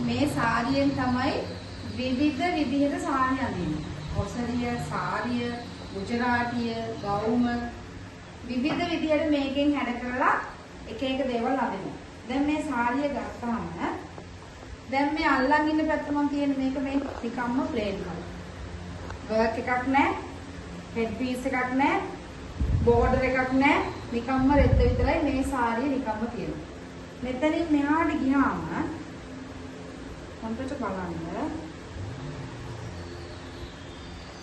මේ සාරියෙන් තමයි විවිධ විදිහට සාරිය අඳින්නේ. ඔසරිය, සාරිය, ගුජරාටිය, ගවුම විවිධ විදිහට මේකෙන් හැඩ කරලා එක එක දේවල් අඳිනවා. දැන් මේ සාරිය ගත්තාම දැන් මේ අල්ලන් ඉන්න පැත්ත මම කියන්නේ මේක මේ නිකම්ම ප්ලේන් කලර්. වර්ක් එකක් නැහැ, හෙඩ් පීස් එකක් නැහැ, බෝඩර් එකක් නැහැ, නිකම්ම රෙද්ද විතරයි මේ සාරිය නිකම්ම තියෙනවා. මෙතනින් මෙහාට ගියාම හොඳට බලන්න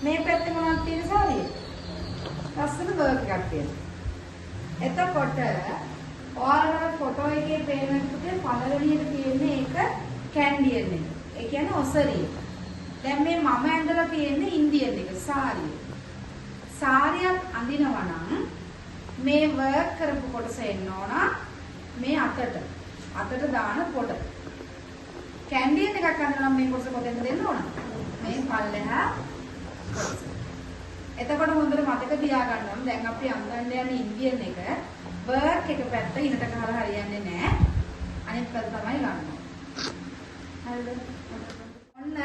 මේ පැත්තේ මොනවද තියෙන සාරිය? ලස්සන වර්ක් එකක් තියෙනවා. එතකොට ඔයාලට ෆොටෝ එකේ පේනකොට පළවෙනියට තියෙන්නේ ඒක කැන්ඩියන් එක. ඒ කියන්නේ ඔසරිය. දැන් මේ මම ඇඳලා තියෙන්නේ ඉන්දියන් එක සාරිය. සාරියක් අඳිනවා නම් මේ වර්ක් කරපු කොටස එන්න ඕන මේ අතට දාන පොට. කැන්ඩියන් එකක් අඳිනවා නම් මේ කොටස කොතෙන්ද දෙන්න ඕන? මේ පල්ලෙහා කොටස. එතකොට හොඳට මතක තියාගන්න ඕන දැන් අපි අඳින්න යන ඉන්දියන් එක වර්ක් එක පැත්ත ඉනට ගහලා හරියන්නේ නැහැ. අනිත් පැත්ත තමයි ගන්න. හරිද? ඔන්න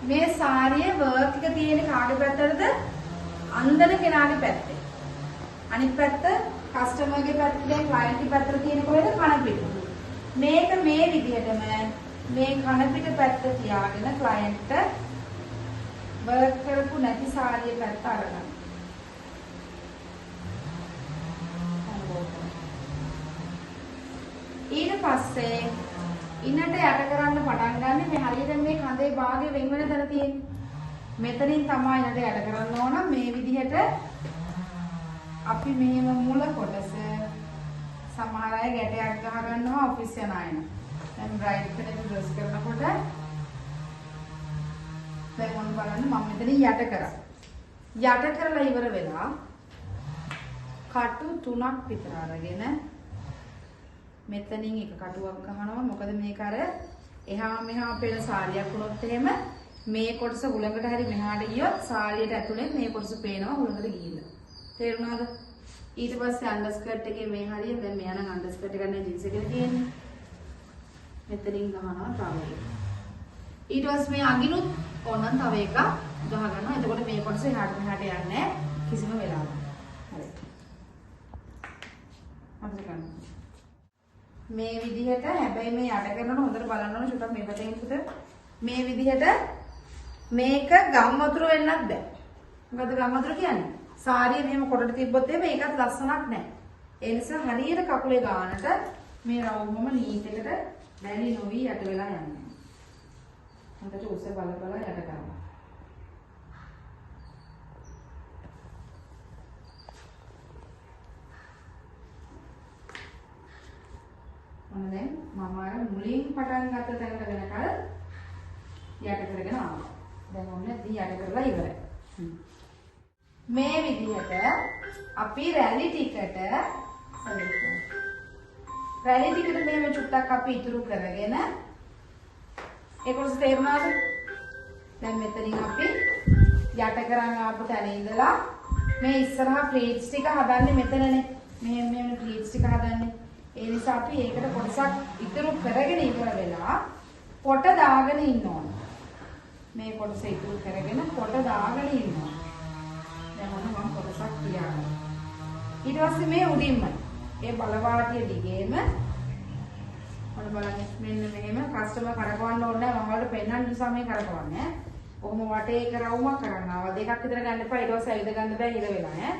මේ සාරියේ වර්ක් එක තියෙන කාගේ පැත්තටද? අන්දන කෙනාගේ පැත්තේ. අනිත් පැත්ත කස්ටමර්ගේ පැත්තේ ක්ලයන්ට්ගේ පැත්තට තියෙන කොහෙද? කන පිට. මේක මේ විදිහටම මේ කන පිට පැත්ත තියාගෙන ක්ලයන්ට්ට වර්ක් කරපු නැති සාරියේ පැත්ත අරගන්න. ඊට පස්සේ ඉන්නට යට කරන්න පටන් ගන්න මේ හරියට මේ කඳේ භාගය වෙන වෙන තැන තියෙන්නේ. මෙතනින් තමයි ඉන්නට යට කරන්න ඕන මේ විදිහට අපි මෙහෙම මුල කොටස සමහර අය ගැටයක් ගහ ගන්නවා ඔෆිස් යන අය. දැන් බ්‍රයිඩ් කෙනෙක් ඩ්‍රෙස් කරනකොට දැන් මොන බලන්න මම මෙතන යට කරා. යට කරලා ඉවර වෙලා කටු 3ක් විතර අරගෙන මෙතනින් එක කටුවක් ගහනවා. මොකද මේක අර එහා මෙහා පෙළ සාරියක් වුණොත් එහෙම මේ කොටස උලඟට හරි මෙහාට ගියොත් සාරියට ඇතුලෙන් මේ කොටස පේනවා උලඟට ගිහිල්ලා. තේරුණාද? ඊට පස්සේ අන්ඩර්ස්කර්ට් එකේ මේ හරිය දැන් මෙයා නම් අන්ඩර්ස්කර්ට් එක ගන්න ජීන්ස් එකේ තියෙන්නේ. මෙතනින් ගහනවා තව එක. ඊට පස්සේ මේ අගිනුත් ඕනනම් තව එකක් ගහ ගන්නවා. එතකොට මේ කොටස එහාට මෙහාට යන්නේ නැහැ කිසිම වෙලාවක. හරි. අපිට ගන්න. මේ විදිහට හැබැයි මේ යට කරනකොට හොඳට බලන්න ඕනේ චුට්ටක් මේ පැත්තෙන් පුත මේ විදිහට මේක ගම් වතුර වෙන්නත් බෑ. මොකද ගම් වතුර කියන්නේ? සාරිය මෙහෙම කොටට තිබ්බොත් එහෙම ඒකත් ලස්සනක් නෑ. ඒ නිසා හරියට කකුලේ ගානට මේ රවුමම නීට් එකට දැලි නොවි යට වෙලා යන්නේ. හොඳට උස බල බල යට කරනවා. මොන දැන් මම අර මුලින් පටන් ගත්ත තැනට වෙනකල් යට කරගෙන ආවා. දැන් ඔන්න දී යට කරලා ඉවරයි. මේ විදිහට අපි රැලි ටිකට මෙහෙම චුට්ටක් අපි ඉතුරු කරගෙන ඒ කොටස තේරුණාද? දැන් මෙතනින් අපි යට කරන් ආපු තැන ඉඳලා මේ ඉස්සරහා ප්ලීට්ස් ටික හදන්නේ මෙතනනේ. මෙහෙම ප්ලීට්ස් ටික හදන්නේ. ඒ නිසා අපි ඒකට කොටසක් ඉතුරු කරගෙන ඉවර වෙලා පොට දාගෙන ඉන්න ඕන. මේ කොටස ඉතුරු කරගෙන පොට දාගෙන ඉන්න ඕන. දැන් මම කොටසක් තියාගන්නවා. ඊට පස්සේ මේ උඩින්ම ඒ බලවාටිය දිගේම මොන බලන්න මෙන්න මෙහෙම කස්ටමර් කරකවන්න ඕනේ නැහැ. මම වලට පෙන්නන්න නිසා මේ කරකවන්නේ. කොහොම වටේ එක රවුමක් කරන් ආවා. දෙකක් විතර ගන්න එපා. ඊට පස්සේ ඇවිද ගන්න බෑ ඉර වෙලා ඈ.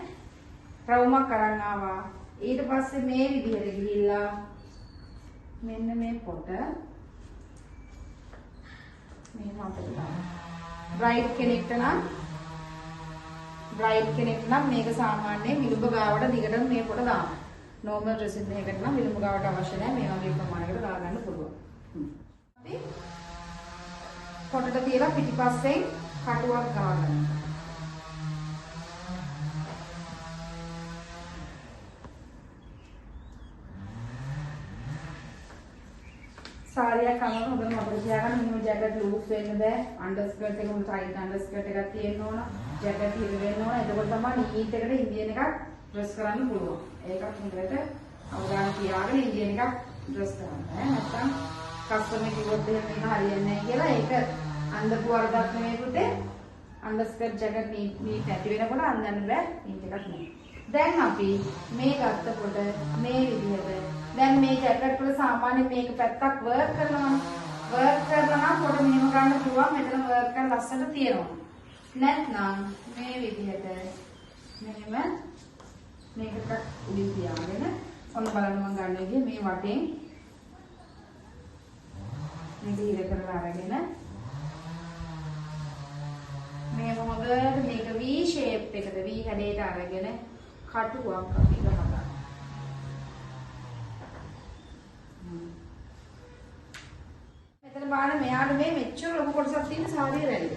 රවුමක් කරන් ආවා. ඊට පස්සේ මේ විදිහට ගිහිල්ලා මෙන්න මේ පොට මේ මාතට දාන්න. බ්‍රයිඩ් කෙනෙක්ට නම් මේක සාමාන්‍යයෙන් විලුඹ ගාවට දිගටම මේ පොට දාන්න. නෝමල් ඩ්‍රෙසින් එකකට නම් විලුඹ ගාවට අවශ්‍ය නැහැ. මේ වගේ ප්‍රමාණයකට දාගන්න පුළුවන්. අපි පොටට තියලා පිටිපස්සෙන් කටුවක් ගාගන්න. සාරියක් අරගෙන හොඳට මතක තියාගන්න. මෙහෙම ජැකට් ලූස් වෙන්න බෑ. අන්ඩර්ස්කර්ට් එක උන් ටයිට් අන්ඩර්ස්කර්ට් එකක් තියෙන්න ඕන. ජැකට් හිර වෙන්න ඕන. එතකොට තමයි නීට් එකට ඉන්දියන් එකක් ඩ්‍රෙස් කරන්න පුළුවන්. ඒකත් හොඳට අවධානය තියාගෙන ඉන්දියන් එකක් ඩ්‍රෙස් කරන්න. නැත්නම් කස්ටමර් කිව්වොත් එහෙම මේක හරියන්නේ නැහැ කියලා ඒක අන්දපු වරදක් නෙමෙයි පුතේ. අන්ඩර්ස්කර්ට් ජැකට් නීට් නැති වෙනකොට අන්දන්න බෑ නීට් එකක් නෑ. දැන් අපි මේ ගත්තකොට මේ විදිහට දැන් මේ ජැකට් වල සාමාන්‍ය මේක පැත්තක් වර්ක් කරනවානේ. වර්ක් කරලා නම් පොඩ මෙහෙම ගන්න පුළුවන්. මෙතන වර්ක් කරලා ලස්සනට තියෙනවා. නැත්නම් මේ විදිහට මෙහෙම මේකට උඩින් තියාගෙන ඔන්න බලන්න මම ගන්න විදිහ මේ වටෙන් මේක ඉර කරලා අරගෙන මේ මොහොතට මේක V shape එකද V හැඩයට අරගෙන කටුවක් අපි ගහගන්න. මෙතන බලන්න මෙයාට මේ මෙච්චර ලොකු කොටසක් තියෙන සාරිය රැල්ල.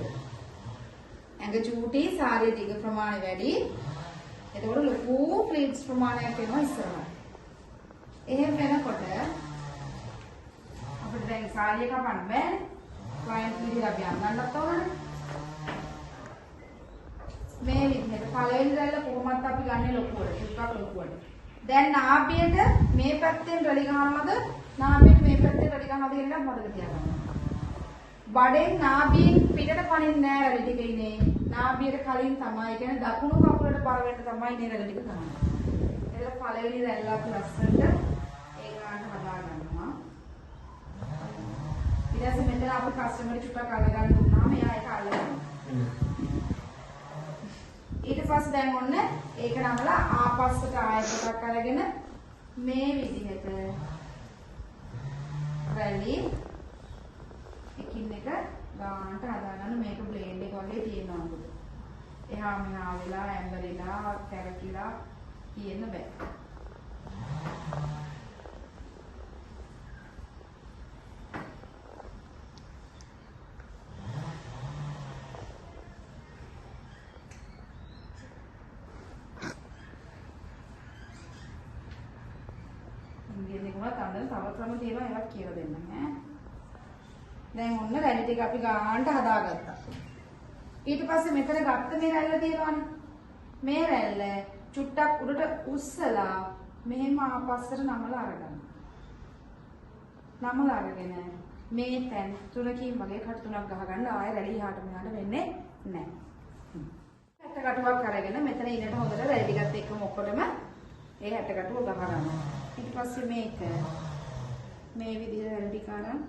ඇඟ චූටි සාරිය දිග ප්‍රමාණය වැඩි. එතකොට ලොකු ප්ලීට්ස් ප්‍රමාණයක් වෙනවා ඉස්සරහට. එහෙම වෙනකොට අපිට දැන් සාරිය කපන්න බෑනේ. ක්ලයන්ට් විදිහට අපි අඳන්නත් ඕනනේ. මේ විදිහට පළවෙනි රැල්ල කොහොමත් අපි ගන්නේ ලොකුවට, ටිකක් ලොකුවට. දැන් නාභියට මේ පැත්තෙන් රැලි ගහනවද? නාභියට මේ පැත්තෙන් රැලි ගහනවද කියන එක මතක තියාගන්න. බඩෙන් නාභියෙන් පිටට පනින්නේ නැහැ රැලි ටික ඉන්නේ. නාභියට කලින් තමයි කියන්නේ දකුණු කකුලට බර වෙන්න තමයි මේ රැලි ටික ගහන්නේ. ඒක පළවෙනි රැල්ල අපි ලස්සනට ඒ ගානට හදා ගන්නවා. ඊට පස්සේ මෙතන අපි කස්ටමර් චුට්ටක් අල්ලගන්න දුන්නාම එයා ඒක අල්ලගන්නවා. ඊට පස්සේ දැන් ඔන්න ඒක නමලා ආපස්සට ආයතයක් අරගෙන මේ විදිහට රැලි එකින් එක ගානට හදාගන්න. මේක බ්ලේඩ් එක වගේ තියෙනවා නේද? එහා මෙහා වෙලා ඇඹරිලා කැරකිලා තියෙන්න බෑ. තව ක්‍රම තියෙනවා ඒවත් කියලා දෙන්න ඈ. දැන් ඔන්න රැලි ටික අපි ගානට හදාගත්තා. ඊට පස්සේ මෙතන ගත්ත මේ රැල්ල තියෙනවානේ. මේ රැල්ල චුට්ටක් උඩට උස්සලා මෙහෙම ආපස්සට නමලා අරගන්න. නමලා අරගෙන මේ තැන් තුනකින් වගේ කට තුනක් ගහගන්න. ආයෙ රැලි එහාට මෙහාට වෙන්නේ නැහැ. හැටකටුවක් අරගෙන මෙතන ඉන්නට හොඳට රැලි ටිකත් එක්කම ඔක්කොටම ඒ හැටකටුව ගහගන්න. ඊට පස්සේ මේක මේ විදිහට රැලි ටික අරන්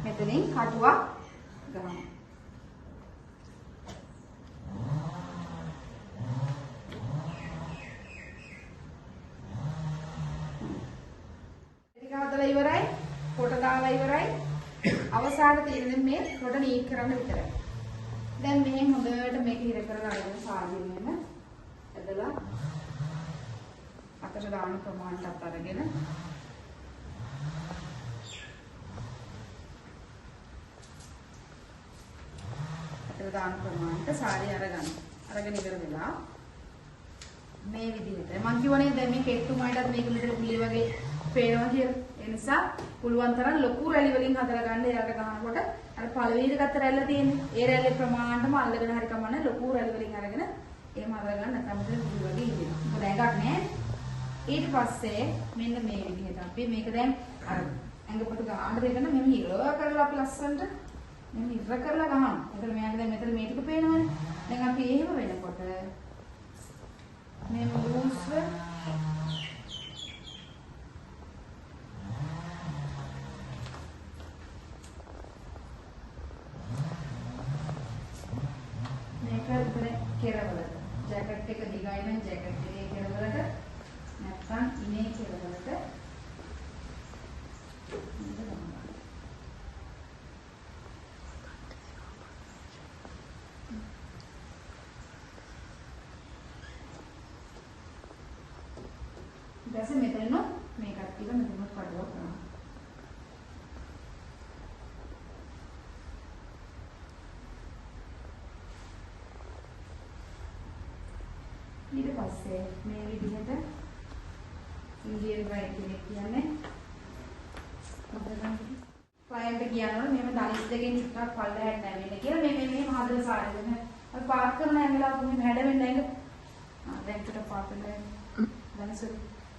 මෙතනින් කටුවක් ගහනවා. ටික හදලා ඉවරයි. කොට දාලා ඉවරයි. අවසාන තියෙන්නේ මේ කොට නීට් කරන්න විතරයි. දැන් මෙහෙන් හොඳට මේක හිර කරලා අරගෙන සාදින්නෙම ඇදලා අතට දාන ප්‍රමාණයට අරගෙන අතට දාන ප්‍රමාණයට සාරිය අරගන්න. අරගෙන ඉවර වෙලා මේ විදිහට මම කියවනේ දැන් මේ කෙට්ටුමාටත් මේක මෙතන පුලිය වගේ පේනවා කියලා. ඒ නිසා පුළුවන් තරම් ලොකු රැලි වලින් හදලා ගන්න. එයාට ගන්නකොට අර පළවෙනිට ගත්ත රැල්ල තියෙන්නේ. ඒ රැල්ලේ ප්‍රමාණයටම අල්ලගෙන හරි කමන්නේ ලොකු රැලි වලින් අරගෙන එහෙම අල්ලලා ගන්න නැත්නම් මෙතන පුලි වගේ ඉන්නවා. මොකද ඇඟක් නෑ. ඊට පස්සේ මෙන්න මේ විදිහට අපි මේක දැන් අර ඇඟපොට ගන්න දෙන්න මෙන්න හිර කරලා අපි ලස්සනට මෙන්න හිර කරලා ගහනවා. එතන මෙයාගේ දැන් මෙතන මේ ටික පේනවනේ. දැන් අපි එහෙම වෙනකොට මේ ලූස්ව කෙරවලට ජැකට් එක දිගයි නම් ජැකට් එකේ කෙරවලට නැත්නම් ඉනේ කෙරවලට ඊට පස්සේ මෙතන මේකත් ටික මෙතන කඩුවක් කරනවා. ඊට පස්සේ මේ විදිහට ඉන්දියන් රයිට් කෙනෙක් කියන්නේ ක්ලයන්ට් කියනවා මෙහෙම ධනිස් දෙකෙන් චුට්ටක් පල්ලෙහාට නැවෙන්න කියලා මේ හදලා සාරිය දෙන අර පාත් කරන ඇඟලා කොහොමද හැඩවෙන්නේ ඇඟ? දැන් පිට පාත් වෙනවා. දැන්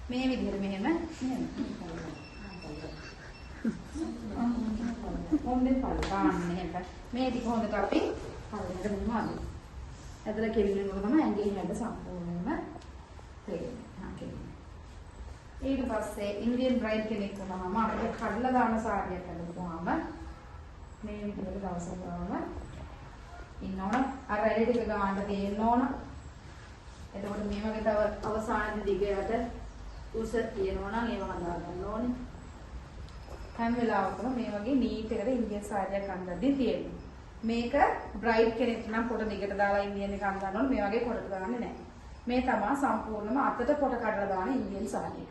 මේ විදිහට මෙහෙම හොඳේ පල්ලාන්නේ හැට. මේ ටික හොඳට අපි හරියට මෙහෙම අදිනවා. ඇදලා කෙලිනකොට තමයි ඇඟේ හැඩ සම්පූර්ණයෙන්ම තේරෙන්නේ. ඊට පස්සේ ඉන්දියන් බ්‍රයිඩ් කෙනෙක් වුණාම අපිට කඩලා දාන සාරියක් අඳිනවාම මේ විදිහට දවසක් ගාම ඉන්නවනම් අර ඇලි ටික ගාන්න තියෙන්න ඕන. එතකොට මේ වගේ තව අවසානයේදී දිගට උස තියෙනවා නම් ඒව හදා ගන්න ඕනේ. හැම වෙලාවකම මේ වගේ නීට් එකට ඉන්දියන් සාරියක් අඳිද්දී තියෙනවා. මේක බ්‍රයිඩ් කෙනෙක් නම් පොට දිගට දාලා ඉන්දියන් එක අඳින්න ඕනේ. මේ වගේ පොටට දාන්නේ නැහැ. මේ තමයි සම්පූර්ණම අතට පොට කඩලා දාන ඉන්දියන් සාරිය.